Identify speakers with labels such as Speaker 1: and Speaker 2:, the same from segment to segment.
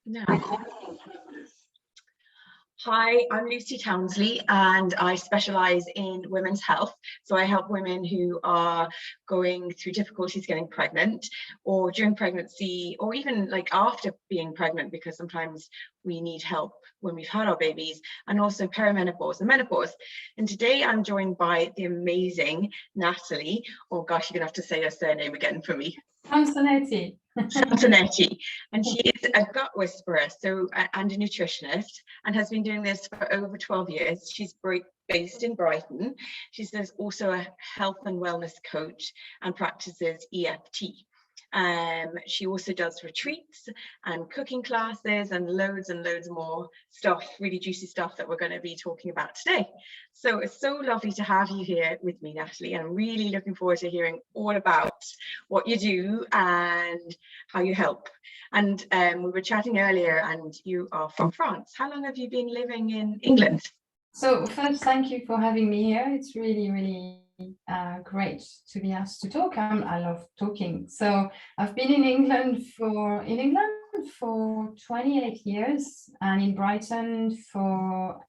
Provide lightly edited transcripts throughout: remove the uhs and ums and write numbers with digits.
Speaker 1: No. Hi, I'm Lucy Townsley and I specialise in women's health. So I help women who are going through difficulties getting pregnant or during pregnancy or even like after being pregnant, because sometimes we need help when we've had our babies, and also perimenopause and menopause. And today I'm joined by the amazing Nathalie. Oh gosh, you're gonna have to say her surname again for me.
Speaker 2: Sansonetti.
Speaker 1: Sansonetti, and she is a gut whisperer, and a nutritionist, and has been doing this for over 12 years. She's based in Brighton. She's also a health and wellness coach and practices EFT. She also does retreats and cooking classes and loads more stuff, really juicy stuff that we're going to be talking about today. So it's so lovely to have you here with me, Nathalie, and I'm really looking forward to hearing all about what you do and how you help. And we were chatting earlier, and you are from France. How long have you been living in England?
Speaker 2: So first, thank you for having me here. It's really great to be asked to talk. I love talking. So I've been in England for 28 years and in Brighton for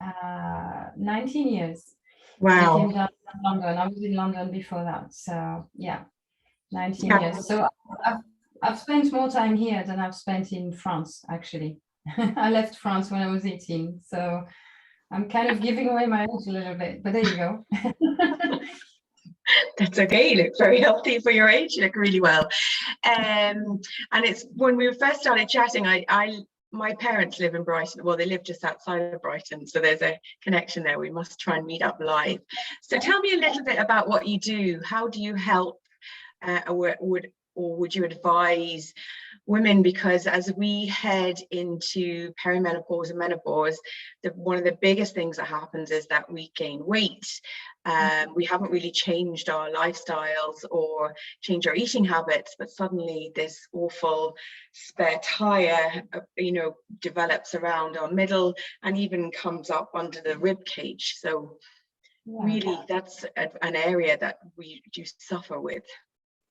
Speaker 2: 19 years.
Speaker 1: Wow.
Speaker 2: I came down from London. I was in London before that. So yeah, 19 years. So I've spent more time here than I've spent in France, actually. I left France when I was 18. So I'm kind of giving away my age a little bit, but there you go.
Speaker 1: That's okay. You look very healthy for your age. You look really well. And it's when we first started chatting, my parents live in Brighton. Well, they live just outside of Brighton, so there's a connection there. We must try and meet up live. So tell me a little bit about what you do. How do you help, or would you advise women? Because as we head into perimenopause and menopause, one of the biggest things that happens is that we gain weight. We haven't really changed our lifestyles or changed our eating habits, but suddenly this awful spare tire, develops around our middle and even comes up under the rib cage. So really, that's an area that we do suffer with.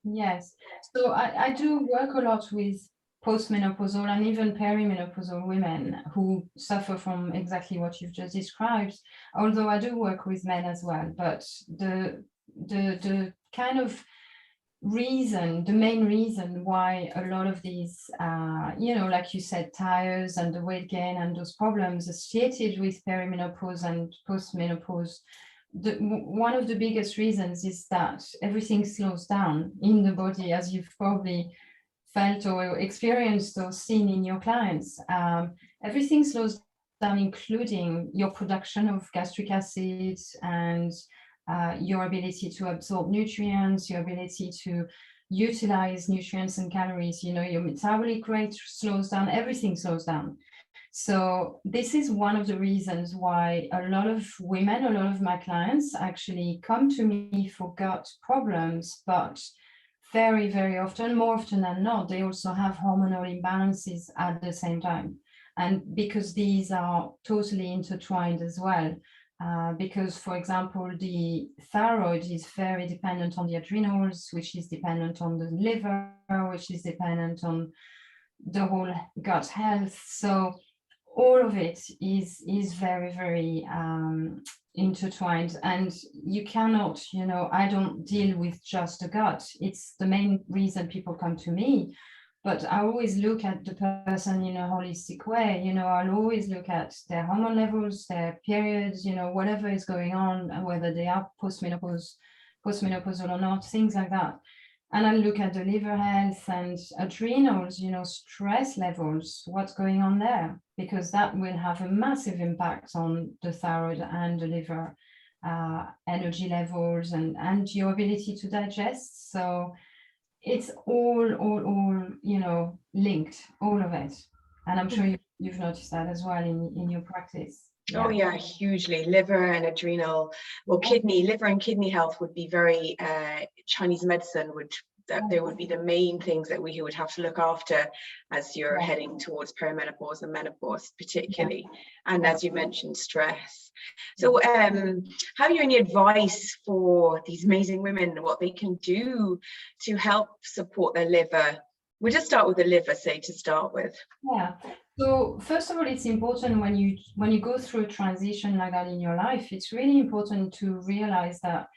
Speaker 2: Yes, so I do work a lot with postmenopausal and even perimenopausal women who suffer from exactly what you've just described, although I do work with men as well. But the kind of reason, the main reason why a lot of these, like you said, tires and the weight gain and those problems associated with perimenopause and postmenopause, one of the biggest reasons is that everything slows down in the body, as you've probably felt or experienced or seen in your clients. Everything slows down, including your production of gastric acid and your ability to absorb nutrients, your ability to utilize nutrients and calories. Your metabolic rate slows down, everything slows down. So this is one of the reasons why a lot of women, a lot of my clients actually come to me for gut problems, but very, very often, more often than not, they also have hormonal imbalances at the same time. And because these are totally intertwined as well, because, for example, the thyroid is very dependent on the adrenals, which is dependent on the liver, which is dependent on the whole gut health. So all of it is very, very intertwined, and you cannot, I don't deal with just the gut. It's the main reason people come to me, but I always look at the person in a holistic way. I'll always look at their hormone levels, their periods, whatever is going on, whether they are postmenopausal or not, things like that. And I look at the liver health and adrenals, stress levels, what's going on there, because that will have a massive impact on the thyroid and the liver, energy levels and your ability to digest. So it's all linked, all of it. And I'm sure you've noticed that as well in your practice.
Speaker 1: Yeah. Oh yeah, hugely. Liver and adrenal, liver and kidney health would be very Chinese medicine they would be the main things that we would have to look after as you're heading towards perimenopause and menopause particularly. And as you mentioned, stress. So have you any advice for these amazing women, what they can do to help support their liver? We'll just start with the liver, say, to start with.
Speaker 2: Yeah. So first of all, it's important when you go through a transition like that in your life, it's really important to realize that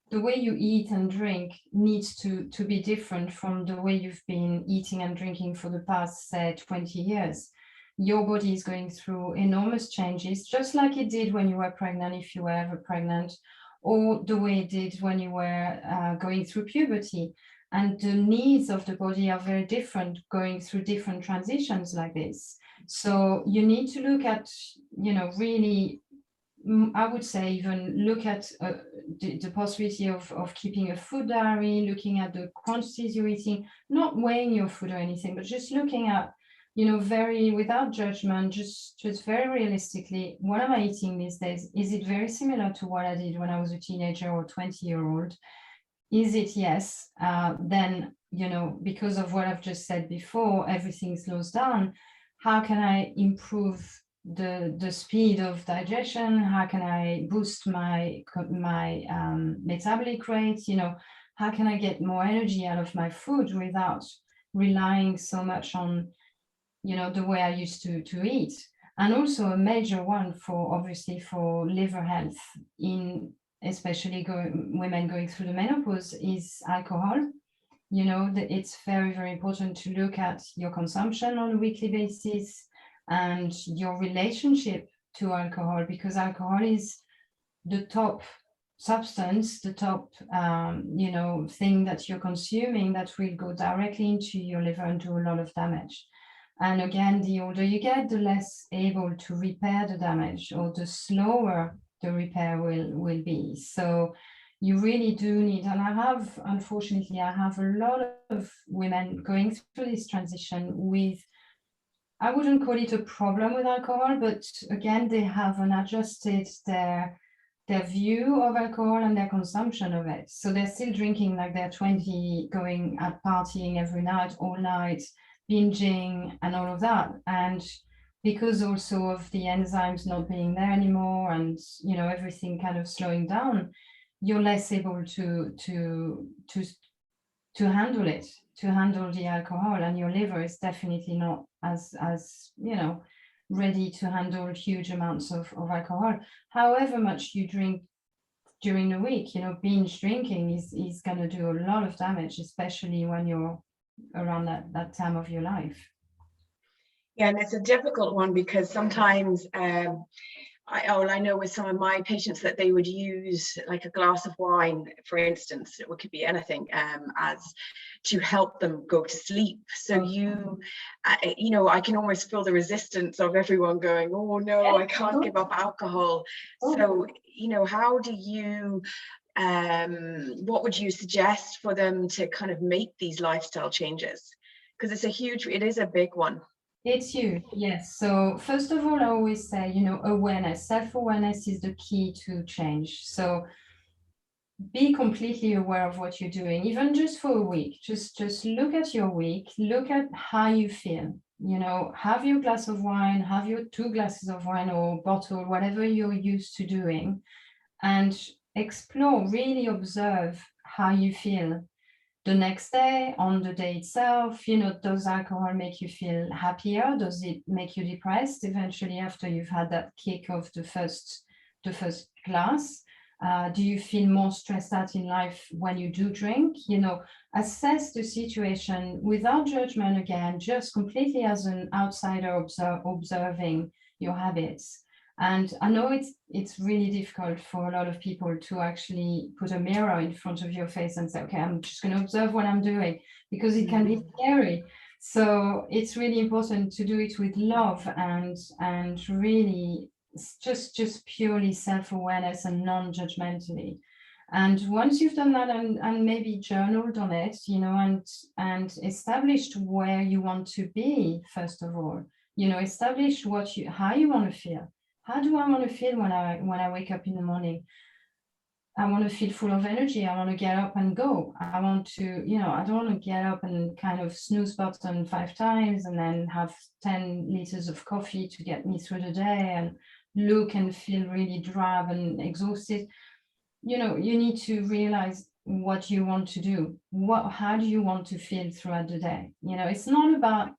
Speaker 2: the way you eat and drink needs to be different from the way you've been eating and drinking for the past, say, 20 years. Your body is going through enormous changes, just like it did when you were pregnant, if you were ever pregnant, or the way it did when you were going through puberty. And the needs of the body are very different going through different transitions like this. So you need to look at, really, I would say even look at the possibility of keeping a food diary, looking at the quantities you're eating, not weighing your food or anything, but just looking at, very without judgment, just very realistically, what am I eating these days? Is it very similar to what I did when I was a teenager or 20-year-old? Is it yes? Then, because of what I've just said before, everything slows down. How can I improve the speed of digestion? How can I boost my metabolic rate? How can I get more energy out of my food without relying so much on, the way I used to eat? And also a major one obviously for liver health, especially women going through the menopause, is alcohol. It's very, very important to look at your consumption on a weekly basis and your relationship to alcohol, because alcohol is the top substance, the top thing that you're consuming that will go directly into your liver and do a lot of damage. And again, the older you get, the less able to repair the damage, or the slower the repair will be. So you really do need, and unfortunately, I have a lot of women going through this transition with, I wouldn't call it a problem with alcohol, but again, they haven't adjusted their view of alcohol and their consumption of it. So they're still drinking like they're 20, going out partying every night, all night, binging and all of that. And because also of the enzymes not being there anymore, and everything kind of slowing down, you're less able to handle it, to handle the alcohol, and your liver is definitely not as ready to handle huge amounts of alcohol. However much you drink during the week, binge drinking is going to do a lot of damage, especially when you're around that time of your life.
Speaker 1: Yeah, and it's a difficult one because sometimes I know with some of my patients that they would use like a glass of wine, for instance, it could be anything, as to help them go to sleep. So I can almost feel the resistance of everyone going, oh no, I can't give up alcohol. So, how do you, what would you suggest for them to kind of make these lifestyle changes? Because it is a big one.
Speaker 2: It's huge, yes. So first of all, I always say, awareness, self-awareness is the key to change. So be completely aware of what you're doing, even just for a week. Just look at your week, look at how you feel. Have your glass of wine, have your 2 glasses of wine or bottle, whatever you're used to doing, and explore, really observe how you feel the next day, on the day itself. Does alcohol make you feel happier? Does it make you depressed eventually after you've had that kick of the first glass? Do you feel more stressed out in life when you do drink? Assess the situation without judgment, again, just completely as an outsider observing your habits. And I know it's really difficult for a lot of people to actually put a mirror in front of your face and say, okay, I'm just going to observe what I'm doing, because it can be scary. So it's really important to do it with love and really just purely self-awareness and non-judgmentally. And once you've done that and maybe journaled on it, and established where you want to be, first of all, establish how you want to feel. How do I want to feel when I wake up in the morning? I want to feel full of energy. I want to get up and go. I want to, I don't want to get up and kind of snooze button 5 times and then have 10 liters of coffee to get me through the day and look and feel really drab and exhausted. You need to realize what you want to do. How do you want to feel throughout the day? It's not about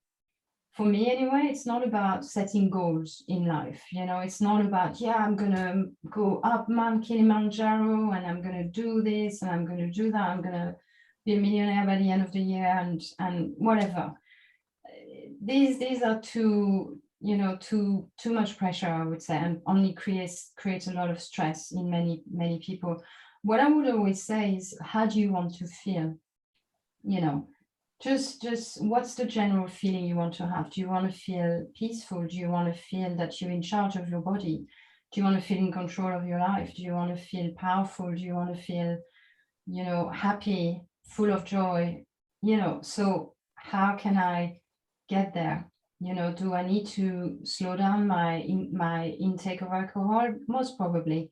Speaker 2: for me anyway, it's not about setting goals in life. You know, it's not about, yeah, I'm going to go up Mount Kilimanjaro and I'm going to do this and I'm going to do that. I'm going to be a millionaire by the end of the year and whatever. These are too much pressure, I would say, and only creates a lot of stress in many people. What I would always say is, how do you want to feel? You know, just what's the general feeling you want to have? Do you want to feel peaceful? Do you want to feel that you're in charge of your body? Do you want to feel in control of your life? Do you want to feel powerful? Do you want to feel, happy, full of joy? So how can I get there? Do I need to slow down my intake of alcohol? Most probably,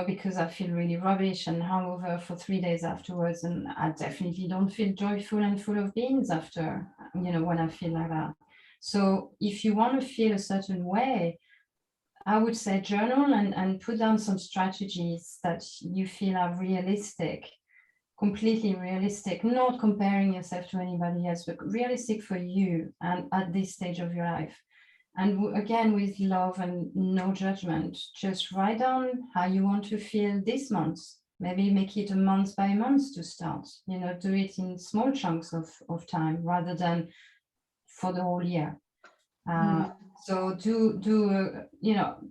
Speaker 2: because I feel really rubbish and hungover for 3 days afterwards, and I definitely don't feel joyful and full of beans after, when I feel like that. So if you want to feel a certain way, I would say journal and put down some strategies that you feel are realistic, completely realistic, not comparing yourself to anybody else, but realistic for you and at this stage of your life. And again, with love and no judgment, just write down how you want to feel this month. Maybe make it a month by month to start, do it in small chunks of time rather than for the whole year. So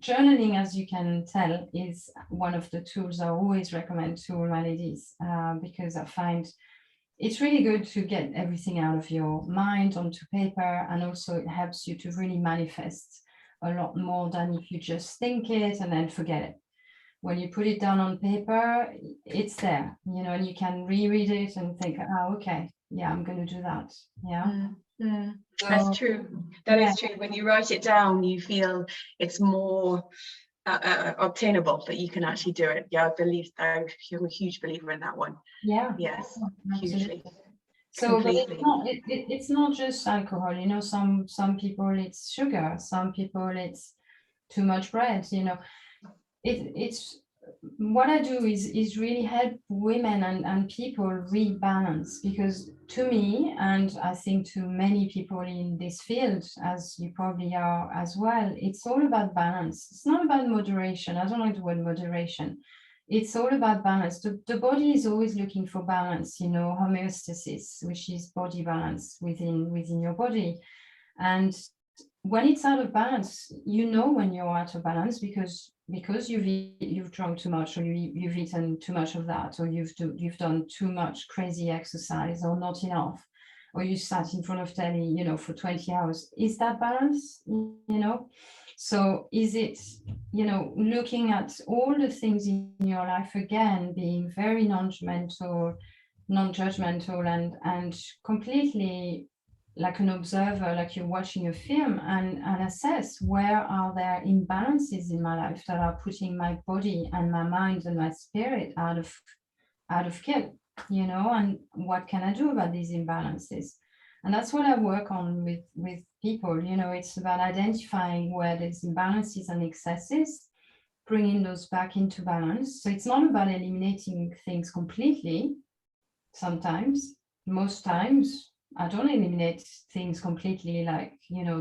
Speaker 2: journaling, as you can tell, is one of the tools I always recommend to all my ladies, because I find it's really good to get everything out of your mind onto paper, and also it helps you to really manifest a lot more than if you just think it and then forget it. When you put it down on paper, it's there, and you can reread it and think, oh, okay, yeah, I'm going to do that. Yeah.
Speaker 1: So, that's true. That is true. When you write it down, you feel it's more obtainable, that you can actually do it. Yeah, I'm a huge believer in that one.
Speaker 2: Yeah.
Speaker 1: Yes,
Speaker 2: Absolutely.
Speaker 1: hugely.
Speaker 2: So it's not just alcohol, some people it's sugar, some people it's too much bread, it's what I do is really help women and people rebalance, because to me, and I think to many people in this field, as you probably are as well, it's all about balance. It's not about moderation. I don't like the word moderation. It's all about balance. The body is always looking for balance, homeostasis, which is body balance within your body. And when it's out of balance, when you're out of balance because you've drunk too much, or you've eaten too much of that, or you've done too much crazy exercise, or not enough, or you sat in front of telly, for 20 hours. Is that balance? So is it, looking at all the things in your life again, being very non-judgmental and completely like an observer, like you're watching a film, and assess where are there imbalances in my life that are putting my body and my mind and my spirit out of kill, and what can I do about these imbalances? And that's what I work on with people. It's about identifying where there's imbalances and excesses, bringing those back into balance. So it's not about eliminating things completely. Sometimes, most times, I don't eliminate things completely, like,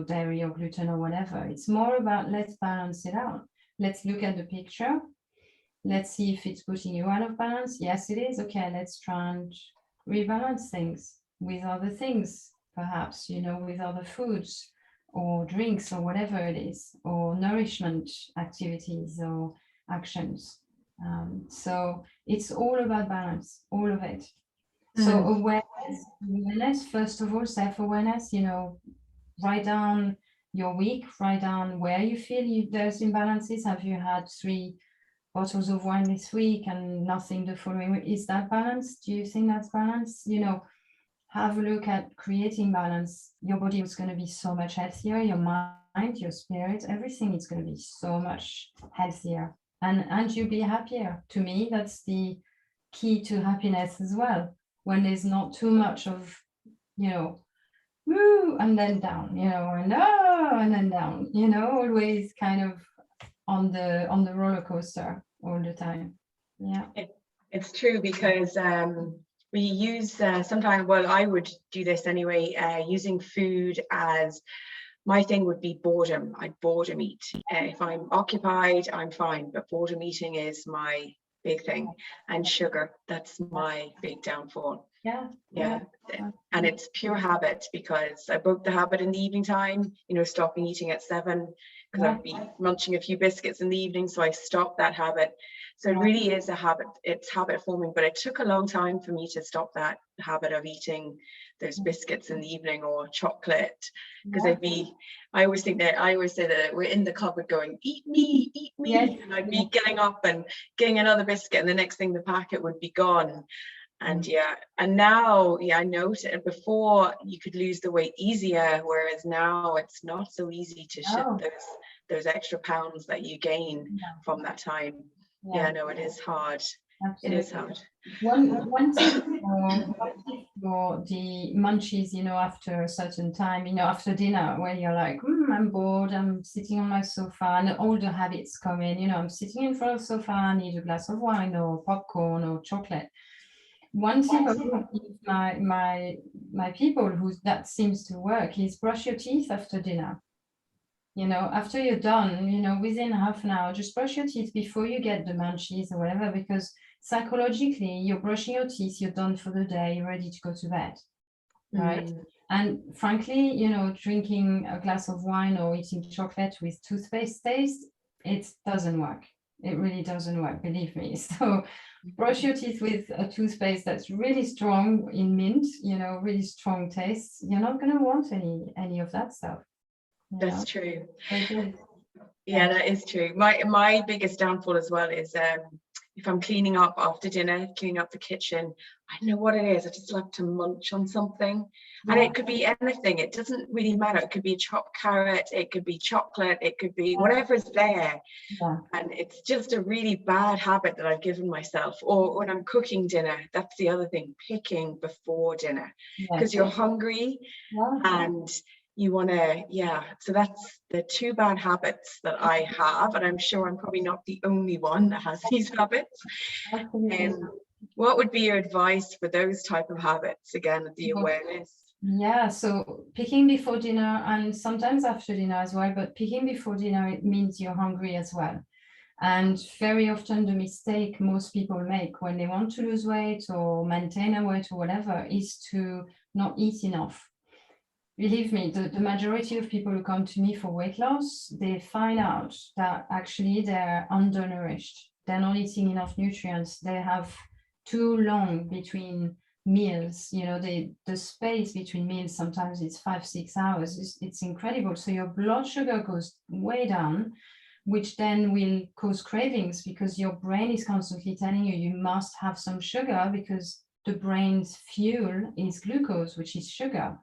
Speaker 2: dairy or gluten or whatever. It's more about, let's balance it out. Let's look at the picture. Let's see if it's putting you out of balance. Yes, it is. Okay, let's try and rebalance things with other things, perhaps, with other foods or drinks or whatever it is, or nourishment activities or actions. So it's all about balance, all of it. So awareness, first of all, self-awareness, write down your week, write down where you feel there's imbalances. Have you had 3 bottles of wine this week and nothing the following week? Is that balance? Do you think that's balance? Have a look at creating balance. Your body is going to be so much healthier, your mind, your spirit, everything is going to be so much healthier, and you'll be happier. To me, that's the key to happiness as well. When there's not too much of, woo, and then down, and oh, and then down, always kind of on the roller coaster all the time. Yeah,
Speaker 1: it's true, because we use sometimes, well, I would do this anyway, using food as, my thing would be boredom. I'd boredom eat. If I'm occupied, I'm fine, but boredom eating is my big thing. And sugar, that's my big downfall.
Speaker 2: Yeah.
Speaker 1: And it's pure habit, because I broke the habit in the evening time, you know, stopping eating at 7, because I'd be munching a few biscuits in the evening, so I stopped that habit. So it really is a habit, it's habit forming, but it took a long time for me to stop that habit of eating those biscuits in the evening or chocolate, because I always say that we're in the cupboard going, eat me, and I'd be getting up and getting another biscuit, and the next thing the packet would be gone. And and now, I noticed before you could lose the weight easier, whereas now it's not so easy to shed those extra pounds that you gain from that time. No, it is hard. Absolutely. It is hard.
Speaker 2: One tip for the munchies, you know, after a certain time, you know, after dinner, when you're like, I'm bored, I'm sitting on my sofa, and all the habits come in, you know, I'm sitting in front of the sofa, I need a glass of wine or popcorn or chocolate. One tip I would give my people who that seems to work is brush your teeth after dinner. You know, after you're done, you know, within half an hour, just brush your teeth before you get the munchies or whatever, because psychologically, you're brushing your teeth, you're done for the day, you're ready to go to bed, right? And frankly, you know, drinking a glass of wine or eating chocolate with toothpaste taste, it doesn't work. It really doesn't work, believe me. So brush your teeth with a toothpaste that's really strong in mint, you know, really strong taste. You're not going to want any of that stuff.
Speaker 1: That's true. That is true. My biggest downfall as well is if I'm cleaning up after dinner, cleaning up the kitchen, I know what it is. I just love to munch on something. And it could be anything. It doesn't really matter. It could be a chopped carrot. It could be chocolate. It could be whatever's there. And it's just a really bad habit that I've given myself. Or when I'm cooking dinner, that's the other thing, picking before dinner, because you're hungry and you want to, so that's the 2 bad habits that I have, and I'm sure I'm probably not the only one that has these habits. What would be your advice for those type of habits, again, the awareness?
Speaker 2: So picking before dinner, and sometimes after dinner as well, but picking before dinner, it means you're hungry as well. And very often the mistake most people make when they want to lose weight or maintain a weight or whatever is to not eat enough. Believe me, the majority of people who come to me for weight loss, they find out that actually they're undernourished. They're not eating enough nutrients. They have too long between meals. You know, the space between meals, sometimes it's 5-6 hours. It's incredible. So your blood sugar goes way down, which then will cause cravings, because your brain is constantly telling you, you must have some sugar, because the brain's fuel is glucose, which is sugar.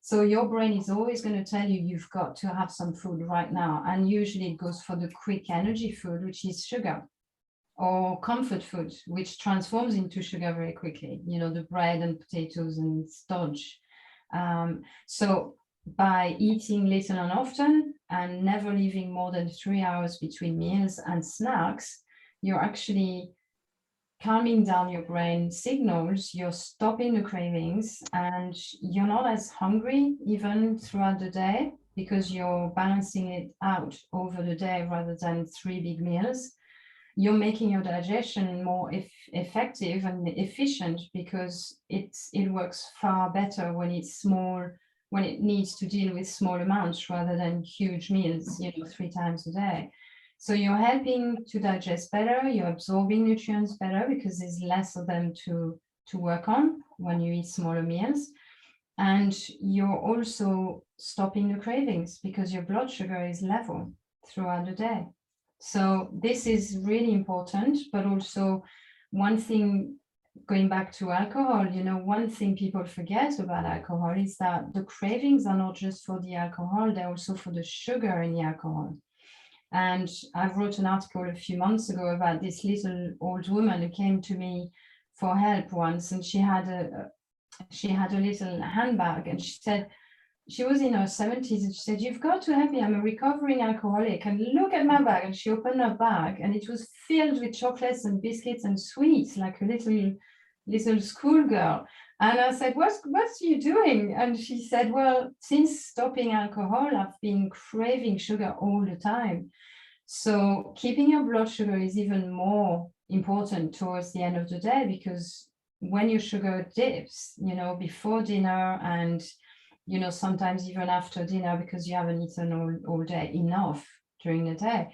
Speaker 2: So your brain is always going to tell you, you've got to have some food right now. And usually it goes for the quick energy food, which is sugar, or comfort food, which transforms into sugar very quickly, you know, the bread and potatoes and starch. So by eating little and often and never leaving more than 3 hours between meals and snacks, you're actually calming down your brain signals, you're stopping the cravings, and you're not as hungry even throughout the day, because you're balancing it out over the day rather than 3 big meals. You're making your digestion more effective and efficient, because it works far better when it's small, when it needs to deal with small amounts rather than huge meals, you know, 3 times a day. So you're helping to digest better, you're absorbing nutrients better, because there's less of them to work on when you eat smaller meals. And you're also stopping the cravings, because your blood sugar is level throughout the day. So this is really important. But also, one thing, going back to alcohol, you know, one thing people forget about alcohol is that the cravings are not just for the alcohol, they're also for the sugar in the alcohol. And I wrote an article a few months ago about this little old woman who came to me for help once, and she had a little handbag, and she said, she was in her 70s, and she said, "You've got to help me, I'm a recovering alcoholic, and look at my bag." And she opened her bag, and it was filled with chocolates and biscuits and sweets, like a little little schoolgirl. And I said, what's you doing? And she said, well, since stopping alcohol, I've been craving sugar all the time. So keeping your blood sugar is even more important towards the end of the day, because when your sugar dips, you know, before dinner and, you know, sometimes even after dinner, because you haven't eaten all day enough during the day,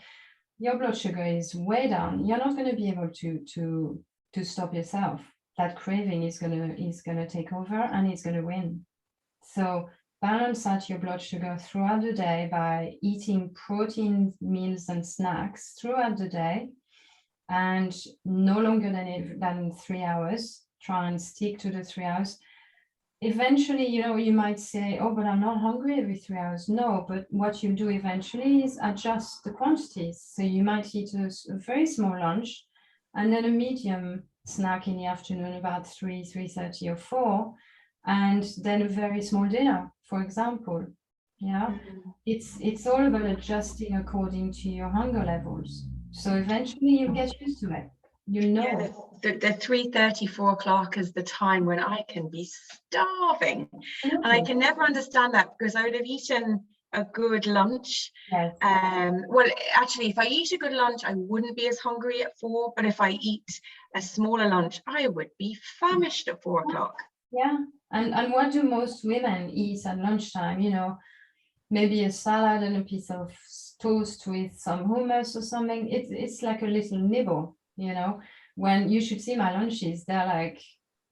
Speaker 2: your blood sugar is way down. You're not going to be able to stop yourself. That craving is gonna take over and it's gonna win. So balance out your blood sugar throughout the day by eating protein meals and snacks throughout the day, and no longer than 3 hours. Try and stick to the 3 hours. Eventually, you know, you might say, oh, but I'm not hungry every 3 hours. No, but what you do eventually is adjust the quantities. So you might eat a very small lunch and then a medium snack in the afternoon about 3:30 or 4, and then a very small dinner, for example. Yeah, it's all about adjusting according to your hunger levels. So eventually you'll get used to it. You know.
Speaker 1: Yeah, the 3:30, 4 o'clock is the time when I can be starving. And I can never understand that, because I would have eaten a good lunch.
Speaker 2: Yes.
Speaker 1: Well, actually, if I eat a good lunch, I wouldn't be as hungry at 4. But if I eat a smaller lunch, I would be famished at 4 o'clock.
Speaker 2: Yeah. And what do most women eat at lunchtime? You know, maybe a salad and a piece of toast with some hummus or something. It's like a little nibble, you know. When you should see my lunches, they're like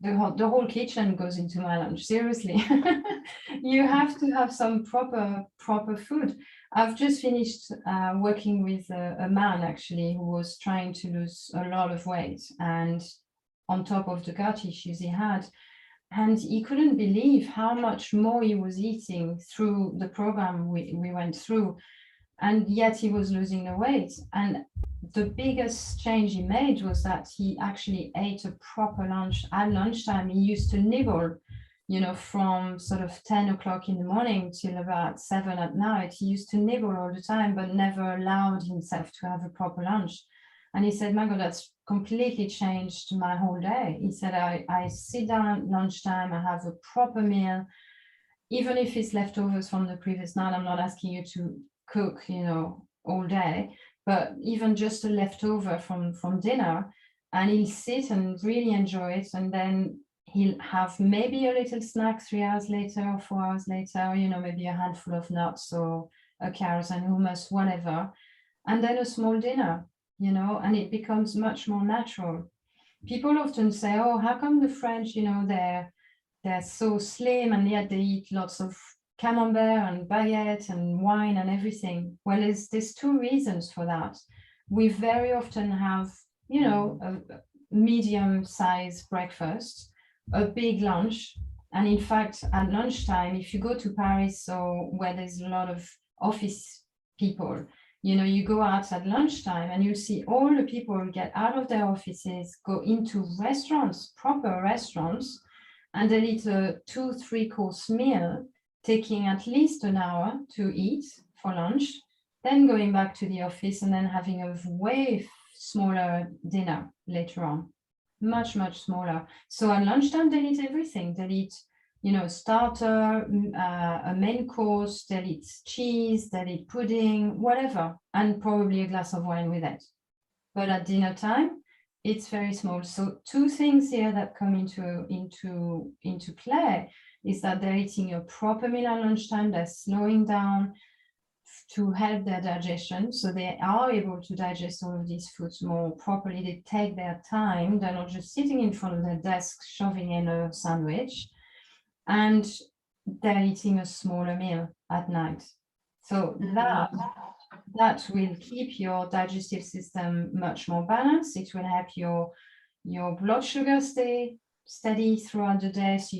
Speaker 2: the whole kitchen goes into my lunch. Seriously. You have to have some proper food. I've just finished working with a man actually who was trying to lose a lot of weight, and on top of the gut issues he had. And he couldn't believe how much more he was eating through the program we went through, and yet he was losing the weight. And the biggest change he made was that he actually ate a proper lunch at lunchtime. He used to nibble, you know, from sort of 10 o'clock in the morning till about 7 at night. He used to nibble all the time, but never allowed himself to have a proper lunch. And he said, my God, that's completely changed my whole day. He said, I sit down at lunchtime, I have a proper meal, even if it's leftovers from the previous night. I'm not asking you to cook, you know, all day, but even just a leftover from dinner, and he'll sit and really enjoy it. And then he'll have maybe a little snack 3 hours later or 4 hours later, you know, maybe a handful of nuts or a carrot and hummus, whatever, and then a small dinner, you know, and it becomes much more natural. People often say, oh, how come the French, you know, they're so slim and yet they eat lots of camembert and baguette and wine and everything? Well, there's 2 reasons for that. We very often have, you know, a medium-sized breakfast, a big lunch, and in fact, at lunchtime, if you go to Paris or where there's a lot of office people, you know, you go out at lunchtime and you'll see all the people get out of their offices, go into restaurants, proper restaurants, and they'll eat a 2-3 course meal, taking at least an hour to eat for lunch, then going back to the office and then having a way smaller dinner later on, much smaller. So at lunchtime, they'll eat everything. They'll eat, you know, starter, a main course, they'll eat cheese, they'll eat pudding, whatever, and probably a glass of wine with it. But at dinner time, it's very small. So 2 things here that come into play is that they're eating a proper meal at lunchtime, they're slowing down to help their digestion, so they are able to digest all of these foods more properly. They take their time, they're not just sitting in front of their desk shoving in a sandwich, and they're eating a smaller meal at night. So that will keep your digestive system much more balanced. It will help your blood sugar stay steady throughout the day, so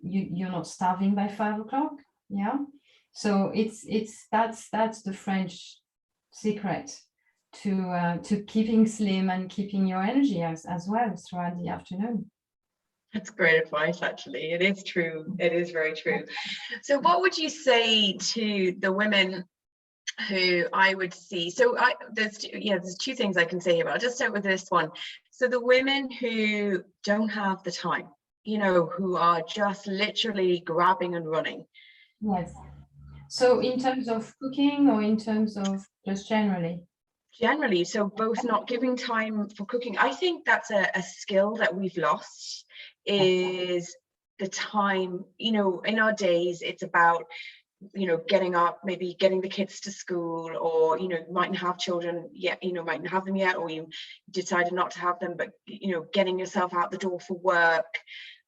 Speaker 2: you're not starving by 5 o'clock. Yeah. So that's the French secret to keeping slim and keeping your energy as well throughout the afternoon.
Speaker 1: That's great advice, actually. It is true. It is very true. So what would you say to the women who I would see? So there's 2 things I can say here, but I'll just start with this one. So the women who don't have the time, you know, who are just literally grabbing and running.
Speaker 2: Yes. So in terms of cooking or in terms of just generally?
Speaker 1: Generally, so both not giving time for cooking. I think that's a skill that we've lost, is the time, you know, in our days, it's about, you know, getting up, maybe getting the kids to school, or, you know, you mightn't have children yet, you know, mightn't have them yet, or you decided not to have them, but, you know, getting yourself out the door for work,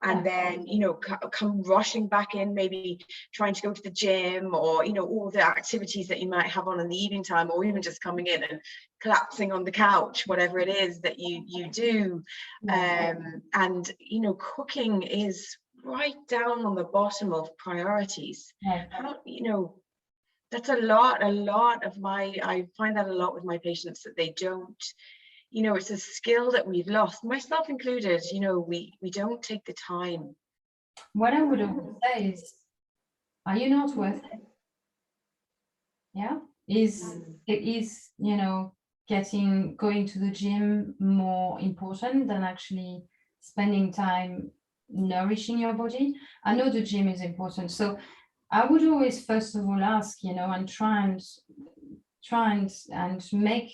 Speaker 1: and then, you know, come rushing back in, maybe trying to go to the gym, or, you know, all the activities that you might have on in the evening time, or even just coming in and collapsing on the couch, whatever it is that you do. And, you know, cooking is right down on the bottom of priorities. How, you know, that's a lot of I find that a lot with my patients, that they don't, you know, it's a skill that we've lost, myself included. You know, we don't take the time.
Speaker 2: What I would always say is, are you not worth it? Yeah, is you know, going to the gym more important than actually spending time nourishing your body? I know the gym is important, so I would always first of all ask, you know, and try and make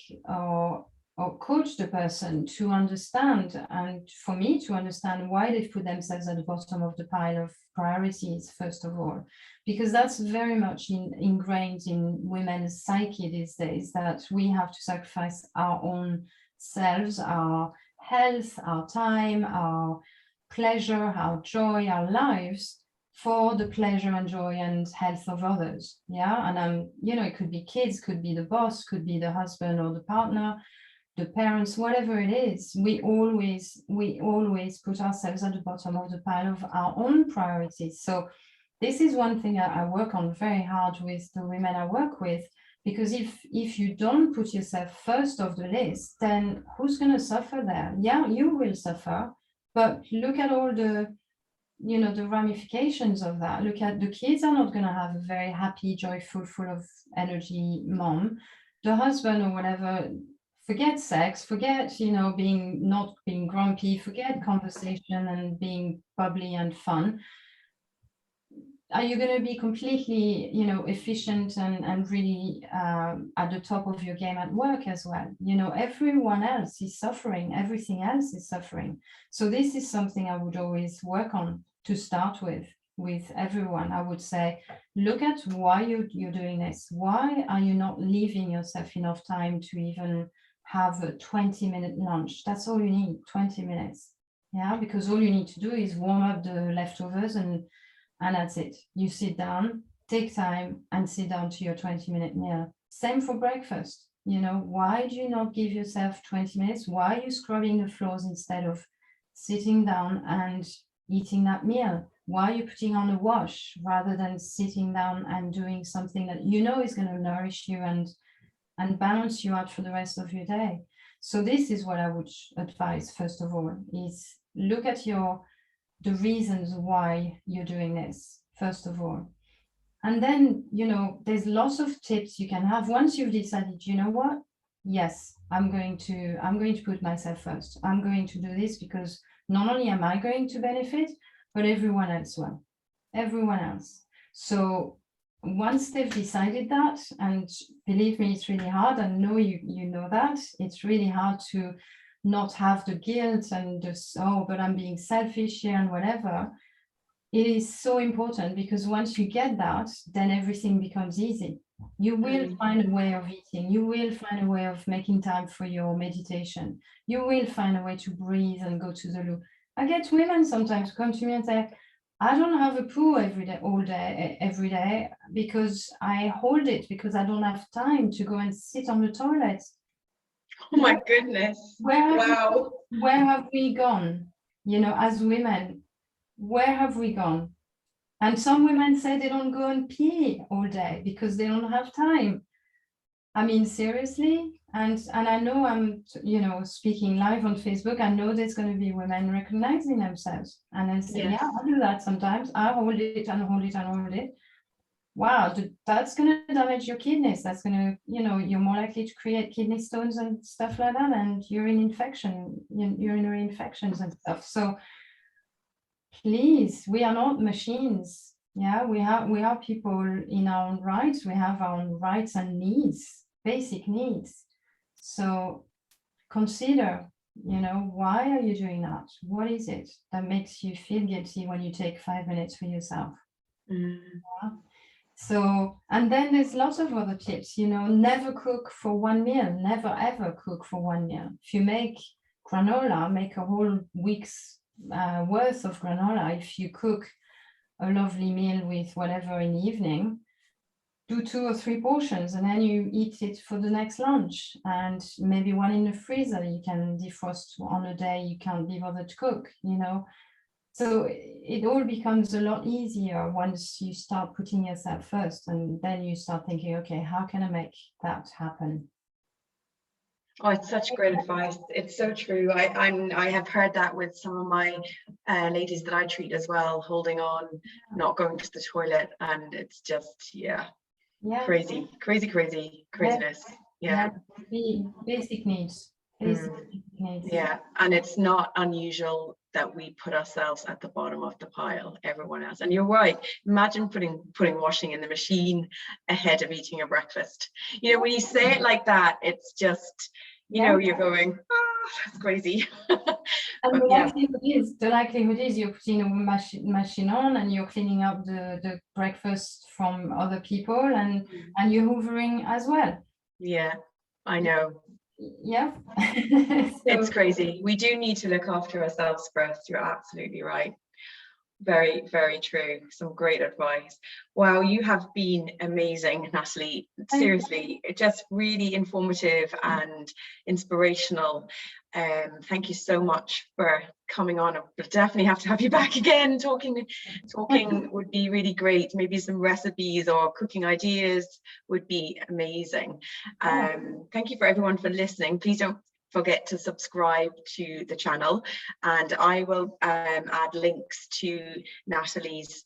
Speaker 2: or coach the person to understand, and for me to understand why they've put themselves at the bottom of the pile of priorities, first of all, because that's very much ingrained in women's psyche these days, that we have to sacrifice our own selves, our health, our time, our pleasure, our joy, our lives, for the pleasure and joy and health of others. Yeah. And you know, it could be kids, could be the boss, could be the husband or the partner, the parents, whatever it is. We always put ourselves at the bottom of the pile of our own priorities. So this is one thing I work on very hard with the women I work with, because if you don't put yourself first of the list, then who's going to suffer there? Yeah, you will suffer, but look at all the, you know, the ramifications of that. Look at the kids are not going to have a very happy, joyful, full of energy mom. The husband or whatever, forget sex, forget, you know, not being grumpy, forget conversation and being bubbly and fun. Are you going to be completely, you know, efficient and really at the top of your game at work as well? You know, everyone else is suffering, everything else is suffering. So this is something I would always work on to start with everyone. I would say, look at why you're doing this. Why are you not leaving yourself enough time to even have a 20-minute lunch? That's all you need, 20 minutes. Yeah, because all you need to do is warm up the leftovers and that's it. You sit down, take time and sit down to your 20-minute meal. Same for breakfast. You know, why do you not give yourself 20 minutes? Why are you scrubbing the floors instead of sitting down and eating that meal? Why are you putting on a wash rather than sitting down and doing something that you know is going to nourish you and balance you out for the rest of your day? So this is what I would advise, first of all, is look at the reasons why you're doing this, first of all. And then, you know, there's lots of tips you can have once you've decided, you know what, yes, I'm going to put myself first. I'm going to do this because not only am I going to benefit, but everyone else will. Everyone else. So once they've decided that, and believe me, it's really hard. I know you know that. It's really hard to not have the guilt and just, oh, but I'm being selfish here and whatever. It is so important, because once you get that, then everything becomes easy. You will find a way of eating. You will find a way of making time for your meditation. You will find a way to breathe and go to the loo. I get women sometimes come to me and say, I don't have a poo every day, because I hold it because I don't have time to go and sit on the toilet.
Speaker 1: Oh my goodness.
Speaker 2: Where have we gone? You know, as women, where have we gone? And some women say they don't go and pee all day because they don't have time. I mean, seriously? And I know I'm, you know, speaking live on Facebook. I know there's going to be women recognizing themselves. And I say, yeah, I do that sometimes. I hold it and hold it and hold it. wow, that's going to damage your kidneys. That's going to, you know, you're more likely to create kidney stones and stuff like that, and urinary infections and stuff. So please, we are not machines. Yeah, we are people in our own rights. We have our own rights and needs, basic needs. So consider, you know, why are you doing that? What is it that makes you feel guilty when you take 5 minutes for yourself?
Speaker 1: Mm.
Speaker 2: Yeah. So, and then there's lots of other tips, you know, never cook for one meal, never ever cook for one meal. If you make granola, make a whole week's worth of granola. If you cook a lovely meal with whatever in the evening, do 2 or 3 portions, and then you eat it for the next lunch, and maybe one in the freezer you can defrost on a day you can't be bothered to cook, you know. So it all becomes a lot easier once you start putting yourself first, and then you start thinking, okay, how can I make that happen?
Speaker 1: Oh, it's such great advice. It's so true. I have heard that with some of my ladies that I treat as well, holding on, not going to the toilet, and it's just, yeah, craziness. Yeah.
Speaker 2: Basic needs.
Speaker 1: Yeah, and it's not unusual that we put ourselves at the bottom of the pile, everyone else. And you're right, imagine putting washing in the machine ahead of eating a breakfast. You know, when you say it like that, it's just, you know, you're going, oh, that's crazy.
Speaker 2: And the likelihood is you're putting a machine on, and you're cleaning up the breakfast from other people, and you're hoovering as well.
Speaker 1: Yeah, I know.
Speaker 2: Yeah.
Speaker 1: It's crazy. We do need to look after ourselves first. You're absolutely right. Very, very true. Some great advice. Wow, you have been amazing, Nathalie. Seriously, just really informative and inspirational. Thank you so much for coming on. I'll definitely have to have you back again. Talking would be really great. Maybe some recipes or cooking ideas would be amazing. Thank you for everyone for listening. Please don't forget to subscribe to the channel, and I will add links to Nathalie's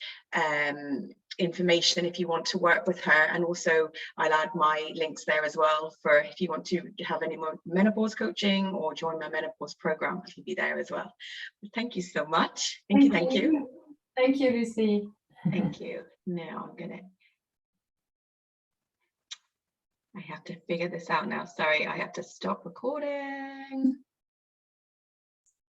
Speaker 1: information if you want to work with her, and also I'll add my links there as well for if you want to have any more menopause coaching or join my menopause program. It'll be there as well. But thank you so much. Thank you.
Speaker 2: Thank you, Lucy.
Speaker 1: Thank you. Now I have to figure this out now. Sorry, I have to stop recording.